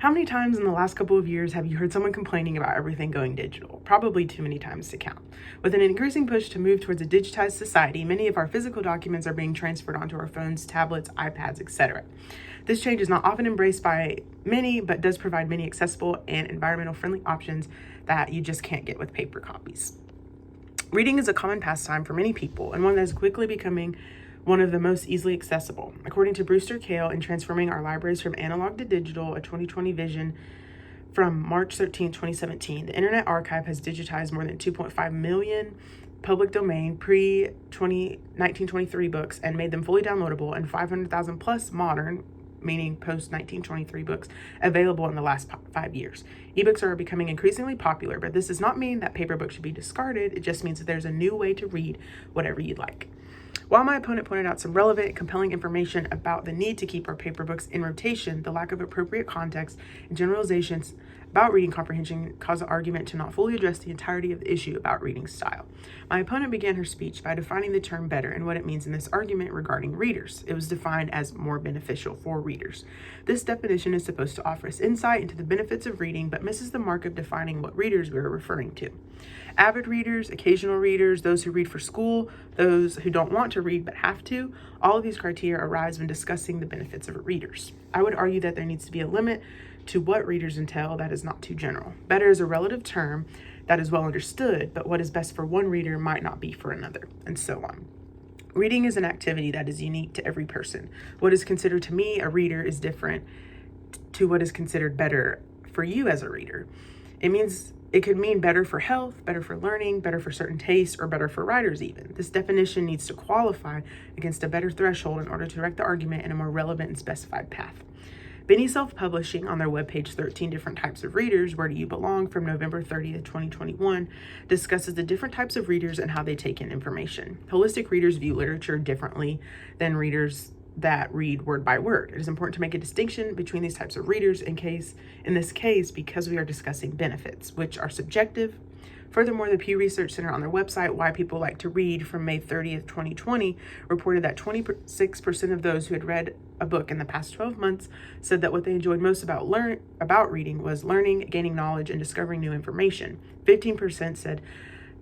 How many times in the last couple of years have you heard someone complaining about everything going digital? Probably too many times to count. With an increasing push to move towards a digitized society, many of our physical documents are being transferred onto our phones, tablets, iPads, etc. This change is not often embraced by many, but does provide many accessible and environmental friendly options that you just can't get with paper copies. Reading is a common pastime for many people and one that is quickly becoming one of the most easily accessible. According to Brewster Kahle in Transforming Our Libraries from Analog to Digital, a 2020 vision from March 13, 2017, the Internet Archive has digitized more than 2.5 million public domain pre-1923 books and made them fully downloadable, and 500,000 plus modern, meaning post-1923 books, available in the last 5 years. Ebooks are becoming increasingly popular, but this does not mean that paper books should be discarded. It just means that there's a new way to read whatever you'd like. While my opponent pointed out some relevant and compelling information about the need to keep our paper books in rotation, the lack of appropriate context and generalizations about reading comprehension cause the argument to not fully address the entirety of the issue about reading style. My opponent began her speech by defining the term better and what it means in this argument regarding readers. It was defined as more beneficial for readers. This definition is supposed to offer us insight into the benefits of reading, but misses the mark of defining what readers we are referring to. Avid readers, occasional readers, those who read for school, those who don't want to read but have to, all of these criteria arise when discussing the benefits of readers. I would argue that there needs to be a limit to what readers entail that is not too general. Better is a relative term that is well understood, but what is best for one reader might not be for another, and so on. Reading is an activity that is unique to every person. What is considered to me a reader is different to what is considered better for you as a reader. It could mean better for health, better for learning, better for certain tastes, or better for writers even. This definition needs to qualify against a better threshold in order to direct the argument in a more relevant and specified path. Benny Self-Publishing, on their webpage 13 Different Types of Readers, Where Do You Belong, from November 30th, 2021, discusses the different types of readers and how they take in information. Holistic readers view literature differently than readers that read word by word. It is important to make a distinction between these types of readers in this case because we are discussing benefits, which are subjective. Furthermore, the Pew Research Center on their website, Why People Like to Read, from May 30th, 2020, reported that 26% of those who had read a book in the past 12 months said that what they enjoyed most about reading was learning, gaining knowledge, and discovering new information. 15% said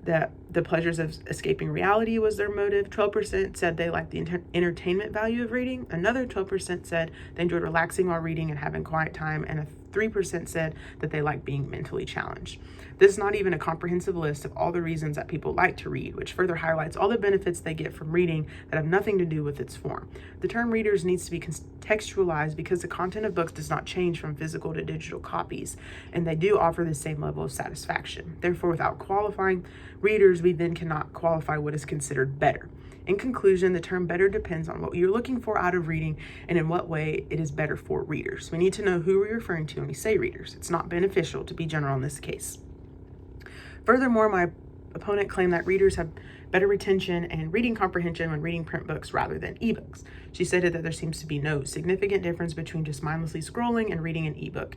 that the pleasures of escaping reality was their motive. 12% said they liked the entertainment value of reading. Another 12% said they enjoyed relaxing while reading and having quiet time. And 3% said that they liked being mentally challenged. This is not even a comprehensive list of all the reasons that people like to read, which further highlights all the benefits they get from reading that have nothing to do with its form. The term readers needs to be contextualized because the content of books does not change from physical to digital copies, and they do offer the same level of satisfaction. Therefore, without qualifying readers, we then cannot qualify what is considered better. In conclusion, the term better depends on what you're looking for out of reading and in what way it is better for readers. We need to know who we're referring to when we say readers. It's not beneficial to be general in this case. Furthermore, my opponent claimed that readers have better retention and reading comprehension when reading print books rather than ebooks. She stated that there seems to be no significant difference between just mindlessly scrolling and reading an ebook.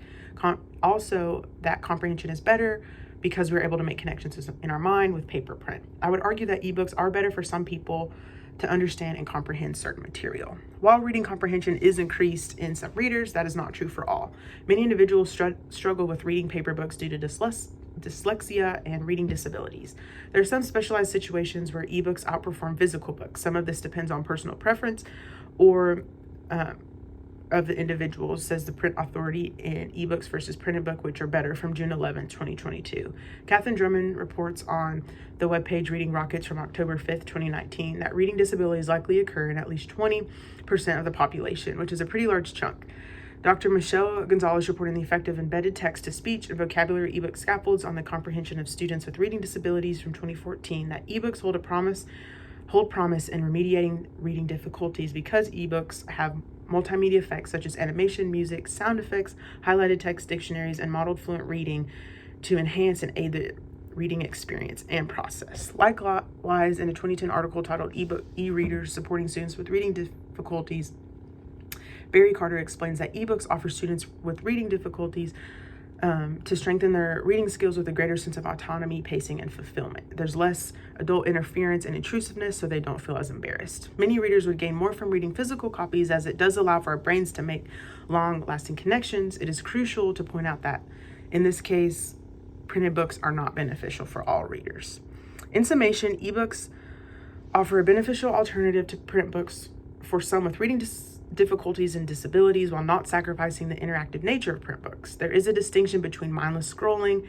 Also, that comprehension is better because we're able to make connections in our mind with paper print. I would argue that ebooks are better for some people to understand and comprehend certain material. While reading comprehension is increased in some readers, that is not true for all. Many individuals struggle with reading paper books due to dyslexia and reading disabilities. There are some specialized situations where ebooks outperform physical books. Some of this depends on personal preference or of the individuals, says the Print Authority in ebooks versus printed book, which are better, from June 11, 2022. Catherine Drummond reports on the webpage Reading Rockets from October 5th, 2019, that reading disabilities likely occur in at least 20% of the population, which is a pretty large chunk. Dr. Michelle Gonzalez reporting the effect of embedded text-to-speech and vocabulary ebook scaffolds on the comprehension of students with reading disabilities from 2014, that ebooks hold promise in remediating reading difficulties because ebooks have multimedia effects such as animation, music, sound effects, highlighted text dictionaries, and modeled fluent reading to enhance and aid the reading experience and process. Likewise, in a 2010 article titled E-Readers Supporting Students with Reading Difficulties, Barry Carter explains that ebooks offer students with reading difficulties to strengthen their reading skills with a greater sense of autonomy, pacing, and fulfillment. There's less adult interference and intrusiveness, so they don't feel as embarrassed. Many readers would gain more from reading physical copies, as it does allow for our brains to make long-lasting connections. It is crucial to point out that, in this case, printed books are not beneficial for all readers. In summation, ebooks offer a beneficial alternative to print books for some with reading difficulties and disabilities, while not sacrificing the interactive nature of print books. There is a distinction between mindless scrolling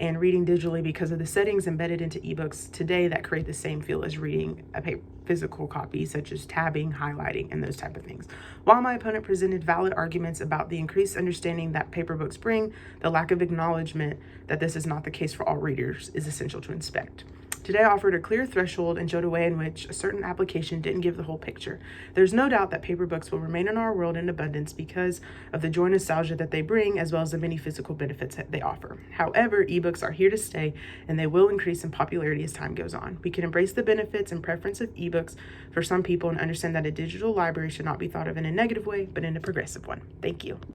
and reading digitally because of the settings embedded into ebooks today that create the same feel as reading a physical copy, such as tabbing, highlighting, and those type of things. While my opponent presented valid arguments about the increased understanding that paper books bring, the lack of acknowledgement that this is not the case for all readers is essential to inspect. Today I offered a clear threshold and showed a way in which a certain application didn't give the whole picture. There's no doubt that paper books will remain in our world in abundance because of the joy and nostalgia that they bring, as well as the many physical benefits that they offer. However, ebooks are here to stay, and they will increase in popularity as time goes on. We can embrace the benefits and preference of ebooks for some people and understand that a digital library should not be thought of in a negative way, but in a progressive one. Thank you.